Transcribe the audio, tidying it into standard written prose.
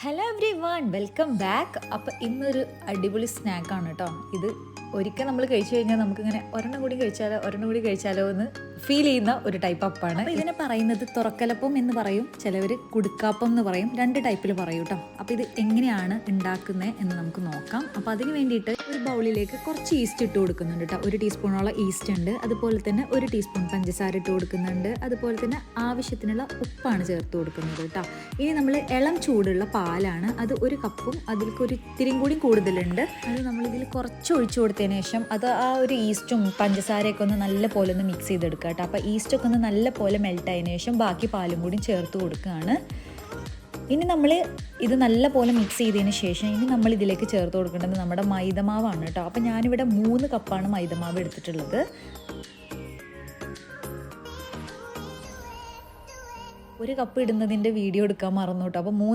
Hello every one welcome back. അപ്പോൾ ഇന്നൊരു അടിപൊളി സ്നാക്കാണ് കേട്ടോ ഇത്. ഒരിക്കൽ നമ്മൾ കഴിച്ചു കഴിഞ്ഞാൽ നമുക്കിങ്ങനെ ഒരെണ്ണം കൂടി കഴിച്ചാലോ എന്ന് ഫീൽ ചെയ്യുന്ന ഒരു ടൈപ്പ് അപ്പാണ്. അപ്പോൾ ഇതിനെ പറയുന്നത് തുറക്കലപ്പം എന്ന് പറയും, ചിലവർ കുടുക്കാപ്പം എന്ന് പറയും, രണ്ട് ടൈപ്പിൽ പറയും കേട്ടോ. അപ്പോൾ ഇത് എങ്ങനെയാണ് ഉണ്ടാക്കുന്നത് എന്ന് നമുക്ക് നോക്കാം. അപ്പോൾ അതിന് വേണ്ടിയിട്ട് ഒരു ബൗളിലേക്ക് കുറച്ച് ഈസ്റ്റ് ഇട്ട് കൊടുക്കുന്നുണ്ട് കേട്ടോ. 1 ടീസ്പൂണോളം ഈസ്റ്റ് ഉണ്ട്. അതുപോലെ തന്നെ 1 ടീസ്പൂൺ പഞ്ചസാര ഇട്ട് കൊടുക്കുന്നുണ്ട്. അതുപോലെ തന്നെ ആവശ്യത്തിനുള്ള ഉപ്പാണ് ചേർത്ത് കൊടുക്കുന്നത് കേട്ടോ. ഇനി നമ്മൾ ഇളം ചൂടുള്ള പാലാണ്, അത് 1 കപ്പും അതിലേക്ക് ഒരു ഇത്തിരിയും കൂടി കൂടുതലുണ്ട്. അത് നമ്മളിതിൽ കുറച്ച് ഒഴിച്ചു കൊടുത്തതിന് ശേഷം അത് ആ ഒരു ഈസ്റ്റും പഞ്ചസാരയൊക്കെ ഒന്ന് നല്ല പോലെ ഒന്ന് മിക്സ് ചെയ്തെടുക്കുക കേട്ടോ. അപ്പോൾ ഈസ്റ്റൊക്കെ ഒന്ന് നല്ല പോലെ മെൽറ്റ് ആയതിനു ശേഷം ബാക്കി പാലും കൂടി ചേർത്ത് കൊടുക്കുകയാണ്. ഇനി നമ്മൾ ഇത് നല്ല പോലെ മിക്സ് ചെയ്തതിന് ശേഷം ഇനി നമ്മൾ ഇതിലേക്ക് ചേർത്ത് കൊടുക്കേണ്ടത് നമ്മുടെ മൈദമാവാണ് കേട്ടോ. അപ്പോൾ ഞാനിവിടെ 3 കപ്പാണ് മൈദമാവ് എടുത്തിട്ടുള്ളത്. 1 കപ്പ് ഇടുന്നതിൻ്റെ വീഡിയോ എടുക്കാൻ മറന്നു കേട്ടോ. അപ്പോൾ